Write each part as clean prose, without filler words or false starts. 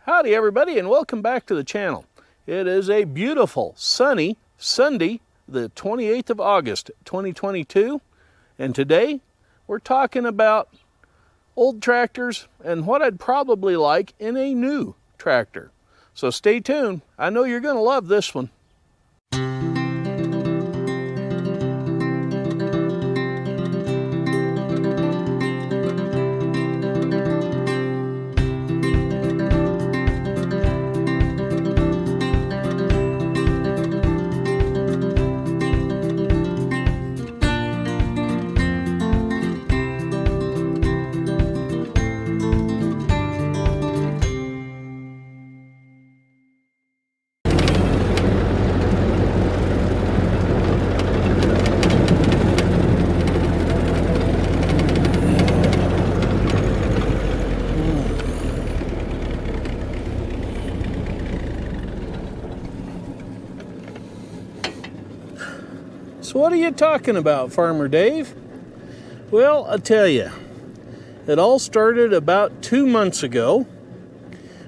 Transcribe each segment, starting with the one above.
Howdy everybody, and welcome back to the channel. It is a beautiful sunny Sunday, the 28th of August 2022, and today we're talking about old tractors and what I'd probably like in a new tractor. So stay tuned. I know you're going to love this one. So what are you talking about, Farmer Dave? Well, I'll tell you, it all started about 2 months ago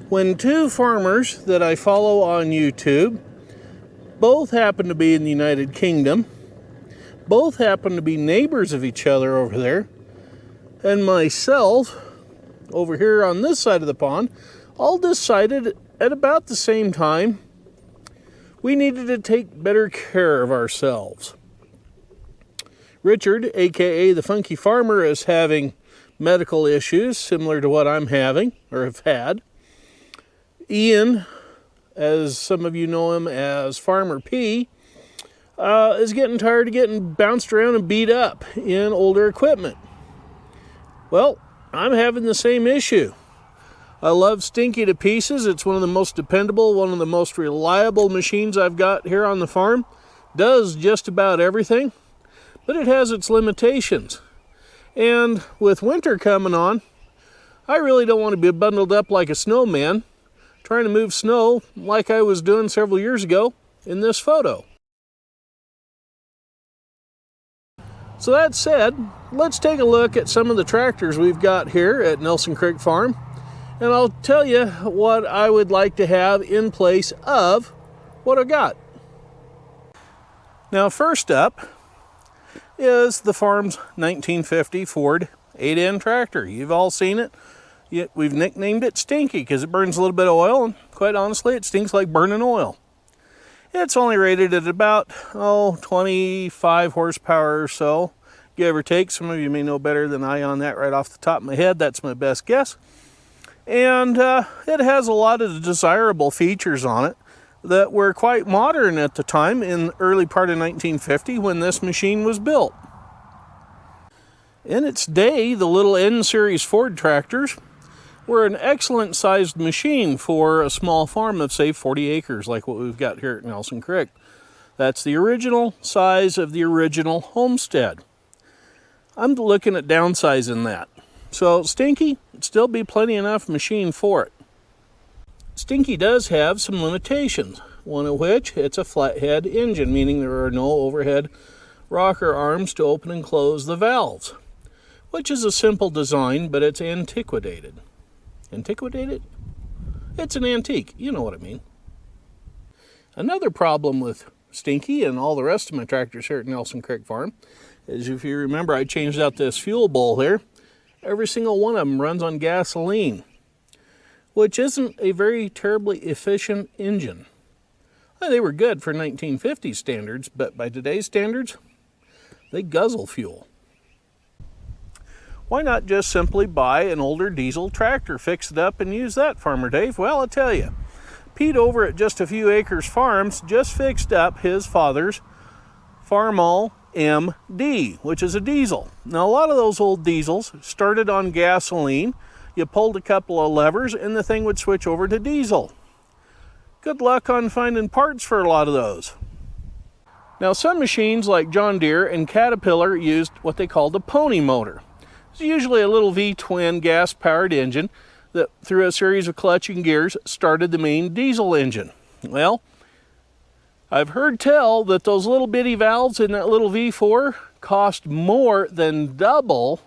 when two farmers that I follow on YouTube, both happen to be in the United Kingdom, both happen to be neighbors of each other over there, and myself over here on this side of the pond, all decided at about the same time we needed to take better care of ourselves. Richard, aka the Funky Farmer, is having medical issues similar to what I'm having or have had. Ian, as some of you know him as Farmer P, is getting tired of getting bounced around and beat up in older equipment. Well, I'm having the same issue. I love Stinky to pieces. It's one of the most dependable, one of the most reliable machines I've got here on the farm. Does just about everything. But it has its limitations. And with winter coming on, I really don't want to be bundled up like a snowman trying to move snow like I was doing several years ago in this photo. So that said, let's take a look at some of the tractors we've got here at Nelson Creek Farm, and I'll tell you what I would like to have in place of what I got. Now first up is the farm's 1950 Ford 8N tractor. You've all seen it. We've nicknamed it Stinky because it burns a little bit of oil, and quite honestly, it stinks like burning oil. It's only rated at about 25 horsepower or so, give or take. Some of you may know better than I on that right off the top of my head. That's my best guess. And it has a lot of desirable features on it that were quite modern at the time in the early part of 1950 when this machine was built. In its day, the little N-Series Ford tractors were an excellent sized machine for a small farm of, say, 40 acres like what we've got here at Nelson Creek. That's the original size of the original homestead. I'm looking at downsizing that. So Stinky would still be plenty enough machine for it. Stinky does have some limitations, one of which it's a flathead engine, meaning there are no overhead rocker arms to open and close the valves, which is a simple design, but it's antiquated. Antiquated? It's an antique, you know what I mean. Another problem with Stinky and all the rest of my tractors here at Nelson Creek Farm is, if you remember, I changed out this fuel bowl here. Every single one of them runs on gasoline, which isn't a very terribly efficient engine. Well, they were good for 1950 standards, but by today's standards, they guzzle fuel. Why not just simply buy an older diesel tractor, fix it up, and use that, Farmer Dave? Well, I'll tell you, Pete over at Just a Few Acres Farms just fixed up his father's Farmall MD, which is a diesel. Now, a lot of those old diesels started on gasoline. You pulled a couple of levers and the thing would switch over to diesel. Good luck on finding parts for a lot of those. Now, some machines like John Deere and Caterpillar used what they called a pony motor. It's usually a little V-twin gas-powered engine that, through a series of clutching gears, started the main diesel engine. Well, I've heard tell that those little bitty valves in that little V4 cost more than double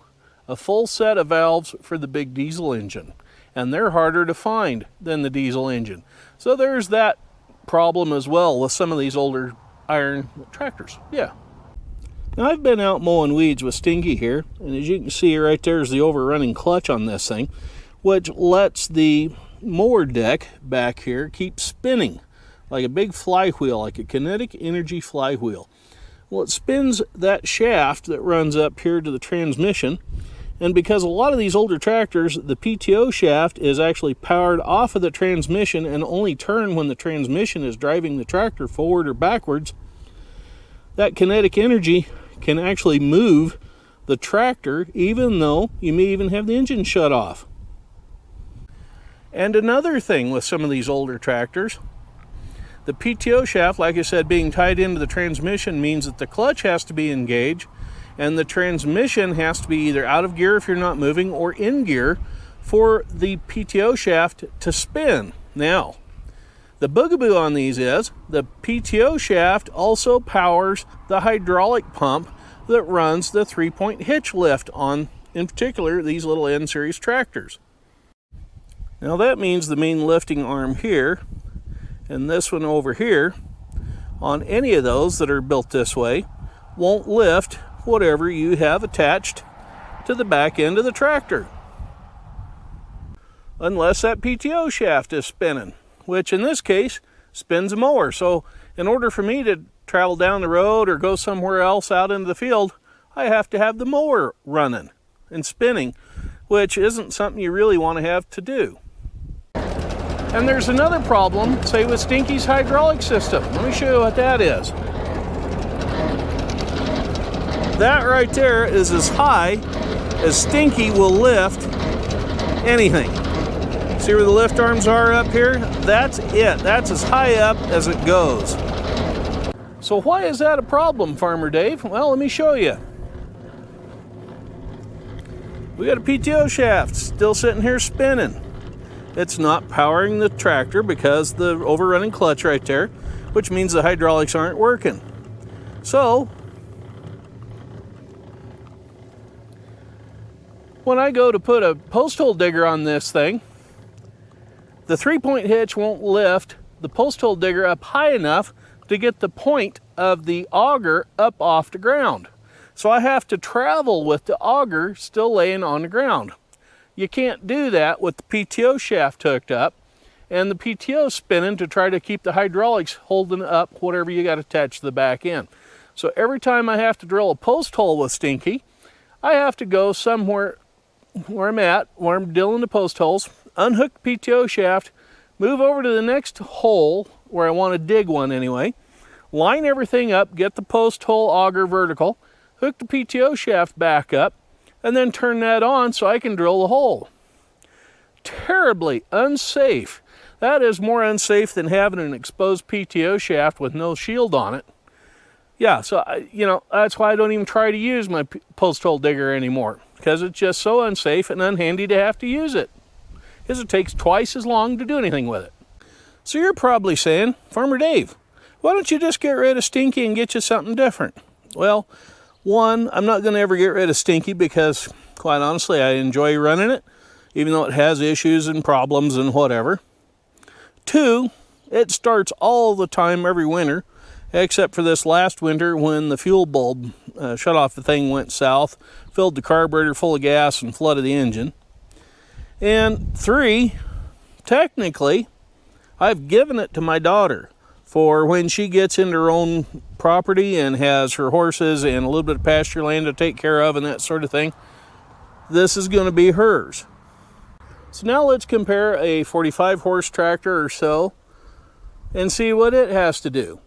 a full set of valves for the big diesel engine. and they're harder to find than the diesel engine. So there's that problem as well with some of these older iron tractors. Yeah. Now I've been out mowing weeds with Stinky here, and as you can see right there's the overrunning clutch on this thing, which lets the mower deck back here keep spinning like a big flywheel, like a kinetic energy flywheel. Well, it spins that shaft that runs up here to the transmission, and because a lot of these older tractors, the PTO shaft is actually powered off of the transmission and only turn when the transmission is driving the tractor forward or backwards, that kinetic energy can actually move the tractor even though you may even have the engine shut off. And another thing with some of these older tractors, the PTO shaft, like I said, being tied into the transmission means that the clutch has to be engaged and the transmission has to be either out of gear if you're not moving or in gear for the PTO shaft to spin. Now, the bugaboo on these is the PTO shaft also powers the hydraulic pump that runs the 3-point hitch lift on, in particular, these little N-Series tractors. Now that means the main lifting arm here and this one over here on any of those that are built this way won't lift whatever you have attached to the back end of the tractor, unless that PTO shaft is spinning, which in this case spins a mower. So in order for me to travel down the road or go somewhere else out into the field, I have to have the mower running and spinning, which isn't something you really want to have to do. And there's another problem, say with Stinky's hydraulic system. Let me show you what that is. That right there is as high as Stinky will lift anything. See where the lift arms are up here? That's it. That's as high up as it goes. So why is that a problem, Farmer Dave? Well, let me show you. We got a PTO shaft still sitting here spinning. It's not powering the tractor because the overrunning clutch right there, which means the hydraulics aren't working. So when I go to put a post hole digger on this thing, the 3-point hitch won't lift the post hole digger up high enough to get the point of the auger up off the ground. So I have to travel with the auger still laying on the ground. You can't do that with the PTO shaft hooked up and the PTO spinning to try to keep the hydraulics holding up whatever you got attached to the back end. So every time I have to drill a post hole with Stinky, I have to go somewhere where I'm drilling the post holes, unhook the PTO shaft, move over to the next hole where I want to dig one anyway, line everything up, get the post hole auger vertical, hook the PTO shaft back up, and then turn that on so I can drill the hole. Terribly unsafe. That is more unsafe than having an exposed PTO shaft with no shield on it. Yeah, so that's why I don't even try to use my post hole digger anymore, because it's just so unsafe and unhandy to have to use it, because it takes twice as long to do anything with it. So you're probably saying, Farmer Dave, why don't you just get rid of Stinky and get you something different? Well, one, I'm not going to ever get rid of Stinky because, quite honestly, I enjoy running it, even though it has issues and problems and whatever. Two, it starts all the time every winter, except for this last winter when the fuel bulb shut off, the thing went south, filled the carburetor full of gas and flooded the engine. And three, technically, I've given it to my daughter for when she gets into her own property and has her horses and a little bit of pasture land to take care of and that sort of thing. This is going to be hers. So now let's compare a 45 horse tractor or so and see what it has to do.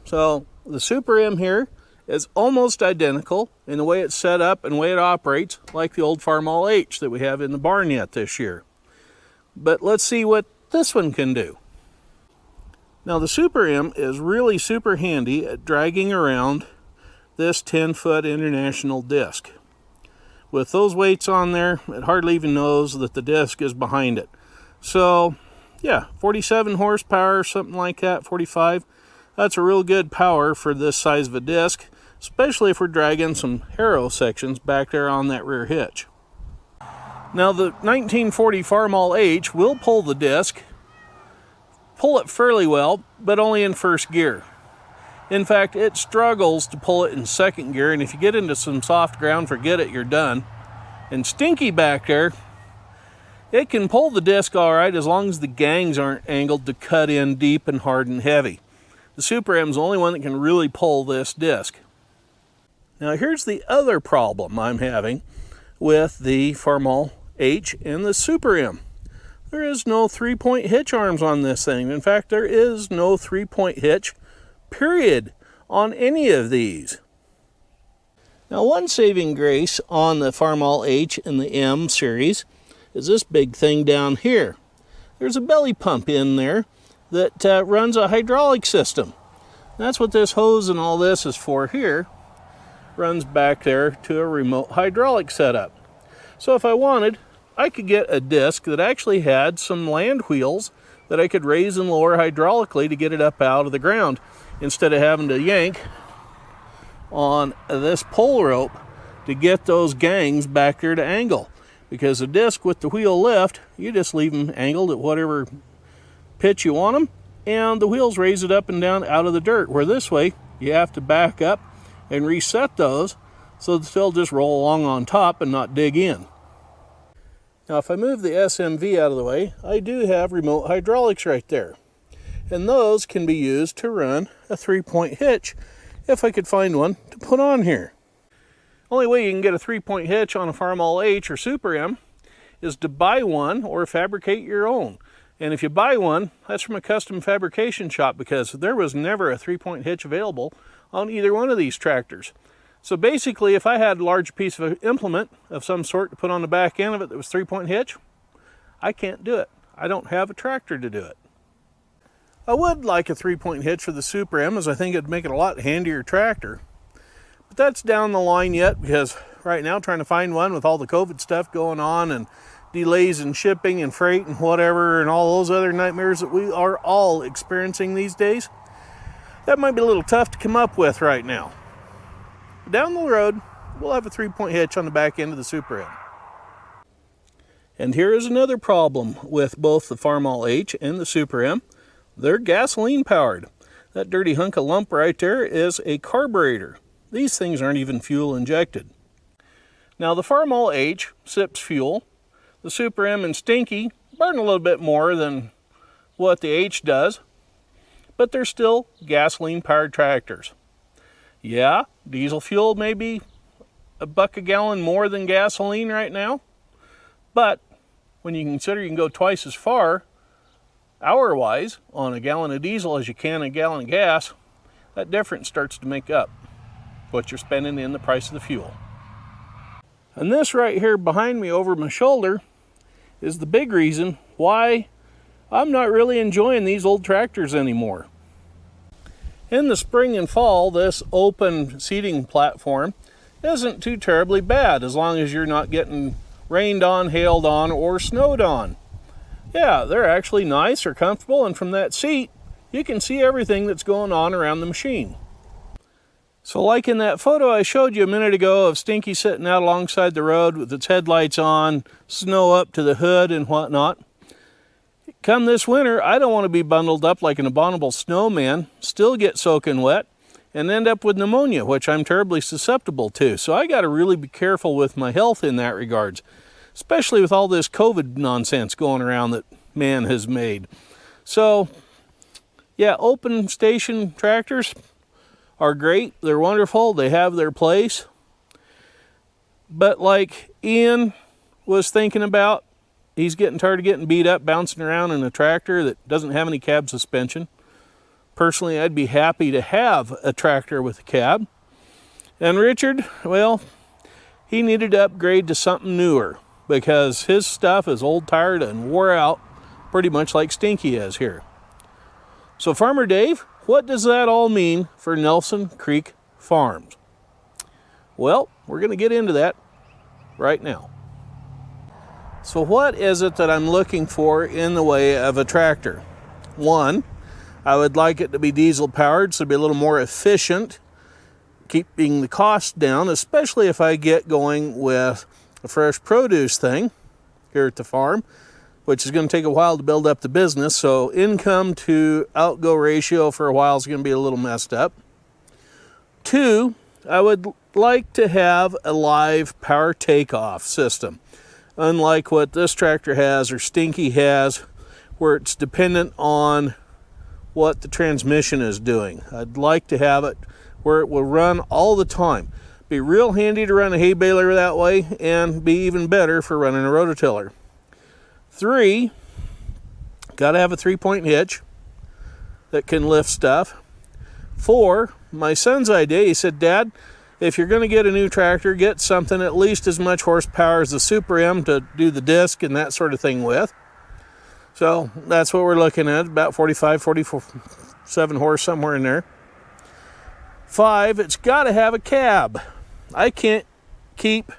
So the Super M here is almost identical in the way it's set up and the way it operates, like the old Farmall H that we have in the barn yet this year. But let's see what this one can do. Now the Super M is really super handy at dragging around this 10-foot International disc. With those weights on there, it hardly even knows that the disc is behind it. So yeah, 47 horsepower, something like that, 45. That's a real good power for this size of a disc, especially if we're dragging some harrow sections back there on that rear hitch. Now the 1940 Farmall H will pull the disc, pull it fairly well, but only in first gear. In fact, it struggles to pull it in second gear, and if you get into some soft ground, forget it, you're done. And Stinky back there, it can pull the disc all right as long as the gangs aren't angled to cut in deep and hard and heavy. The Super M's the only one that can really pull this disc. Now here's the other problem I'm having with the Farmall H and the Super M. There is no 3-point hitch arms on this thing. In fact, there is no 3-point hitch, period, on any of these. Now one saving grace on the Farmall H and the M series is this big thing down here. There's a belly pump in there that runs a hydraulic system. That's what this hose and all this is for here. Runs back there to a remote hydraulic setup. So if I wanted, I could get a disc that actually had some land wheels that I could raise and lower hydraulically to get it up out of the ground, instead of having to yank on this pull rope to get those gangs back there to angle. Because the disc with the wheel lift, you just leave them angled at whatever pitch you want them, and the wheels raise it up and down out of the dirt, where this way you have to back up and reset those so that they'll just roll along on top and not dig in. Now if I move the SMV out of the way, I do have remote hydraulics right there. And those can be used to run a 3-point hitch if I could find one to put on here. Only way you can get a 3-point hitch on a Farmall H or Super M is to buy one or fabricate your own. And if you buy one, that's from a custom fabrication shop, because there was never a 3-point hitch available on either one of these tractors. So basically, if I had a large piece of implement of some sort to put on the back end of it that was 3-point hitch, I can't do it. I don't have a tractor to do it. I would like a 3-point hitch for the Super M, as I think it'd make it a lot handier tractor. But that's down the line yet, because right now trying to find one with all the COVID stuff going on and delays in shipping and freight and whatever and all those other nightmares that we are all experiencing these days, that might be a little tough to come up with right now. Down the road, we'll have a 3-point hitch on the back end of the Super M. And here is another problem with both the Farmall H and the Super M. They're gasoline powered. That dirty hunk of lump right there is a carburetor. These things aren't even fuel injected. Now the Farmall H sips fuel. The Super M and Stinky burn a little bit more than what the H does, but they're still gasoline powered tractors. Yeah, diesel fuel may be $1 a gallon more than gasoline right now, but when you consider you can go twice as far hour-wise on a gallon of diesel as you can a gallon of gas, that difference starts to make up what you're spending in the price of the fuel. And this right here behind me over my shoulder is the big reason why I'm not really enjoying these old tractors anymore. In the spring and fall, this open seating platform isn't too terribly bad, as long as you're not getting rained on, hailed on, or snowed on. Yeah, they're actually nice or comfortable, and from that seat, you can see everything that's going on around the machine. So like in that photo I showed you a minute ago of Stinky sitting out alongside the road with its headlights on, snow up to the hood and whatnot, come this winter, I don't want to be bundled up like an abominable snowman, still get soaking wet, and end up with pneumonia, which I'm terribly susceptible to. So I got to really be careful with my health in that regards, especially with all this COVID nonsense going around that man has made. So, yeah, open station tractors are great. They're wonderful. They have their place. But like Ian was thinking about, he's getting tired of getting beat up bouncing around in a tractor that doesn't have any cab suspension. Personally, I'd be happy to have a tractor with a cab. And Richard, well, he needed to upgrade to something newer because his stuff is old, tired, and wore out, pretty much like Stinky is here. So Farmer Dave, what does that all mean for Nelson Creek Farms? Well, we're going to get into that right now. So what is it that I'm looking for in the way of a tractor? One, I would like it to be diesel powered, so it'd be a little more efficient, keeping the cost down, especially if I get going with a fresh produce thing. here at the farm, which is going to take a while to build up the business. So income to outgo ratio for a while is going to be a little messed up. 2, I would like to have a live power takeoff system, unlike what this tractor has or Stinky has, where it's dependent on what the transmission is doing. I'd like to have it where it will run all the time. Be real handy to run a hay baler that way, and be even better for running a rototiller. 3, got to have a 3-point hitch that can lift stuff. 4, my son's idea, he said, Dad, if you're going to get a new tractor, get something at least as much horsepower as the Super M to do the disc and that sort of thing with. So that's what we're looking at, about 45, 47 horse, somewhere in there. 5, it's got to have a cab. I can't keep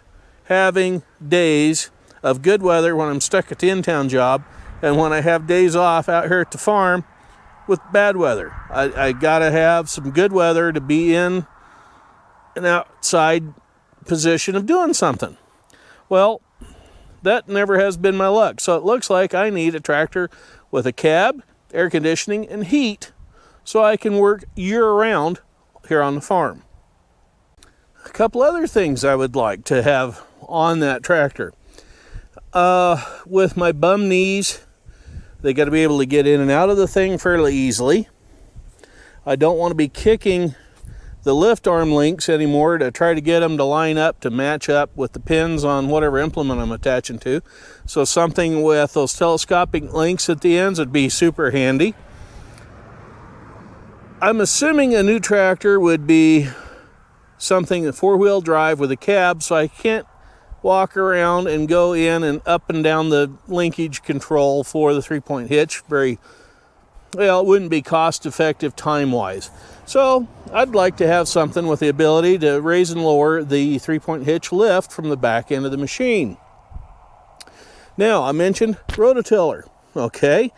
having days of good weather when I'm stuck at the in-town job, and when I have days off out here at the farm with bad weather. I got to have some good weather to be in an outside position of doing something. Well, that never has been my luck. So it looks like I need a tractor with a cab, air conditioning, and heat so I can work year-round here on the farm. A couple other things I would like to have on that tractor. With my bum knees, they got to be able to get in and out of the thing fairly easily. I don't want to be kicking the lift arm links anymore to try to get them to line up to match up with the pins on whatever implement I'm attaching to. So something with those telescopic links at the ends would be super handy. I'm assuming a new tractor would be something that 4-wheel drive with a cab, so I can't walk around and go in and up and down the linkage control for the 3-point hitch. It wouldn't be cost effective time-wise. So I'd like to have something with the ability to raise and lower the 3-point hitch lift from the back end of the machine. Now, I mentioned rototiller. Okay.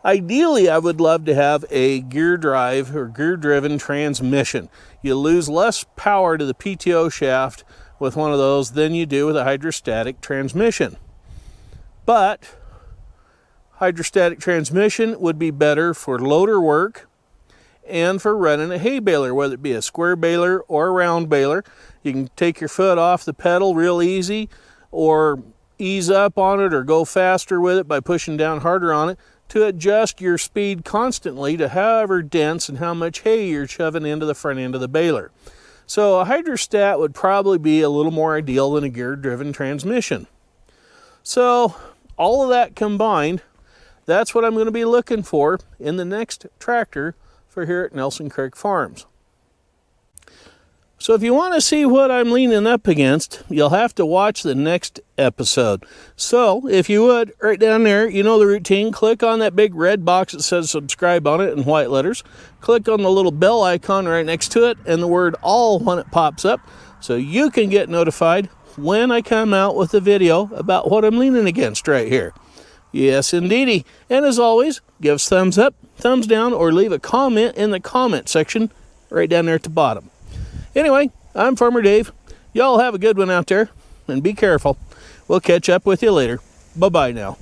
Ideally, I would love to have a gear drive or gear-driven transmission. You lose less power to the PTO shaft with one of those than you do with a hydrostatic transmission. But hydrostatic transmission would be better for loader work and for running a hay baler, whether it be a square baler or a round baler. You can take your foot off the pedal real easy, or ease up on it, or go faster with it by pushing down harder on it to adjust your speed constantly to however dense and how much hay you're shoving into the front end of the baler. So a hydrostat would probably be a little more ideal than a gear-driven transmission. So all of that combined, that's what I'm going to be looking for in the next tractor for here at Nelson Creek Farms. So if you want to see what I'm leaning up against, you'll have to watch the next episode. So if you would, right down there, you know the routine, click on that big red box that says subscribe on it in white letters. Click on the little bell icon right next to it and the word all when it pops up, so you can get notified when I come out with a video about what I'm leaning against right here. Yes, indeedy. And as always, give us thumbs up, thumbs down, or leave a comment in the comment section right down there at the bottom. Anyway, I'm Farmer Dave. Y'all have a good one out there, and be careful. We'll catch up with you later. Bye-bye now.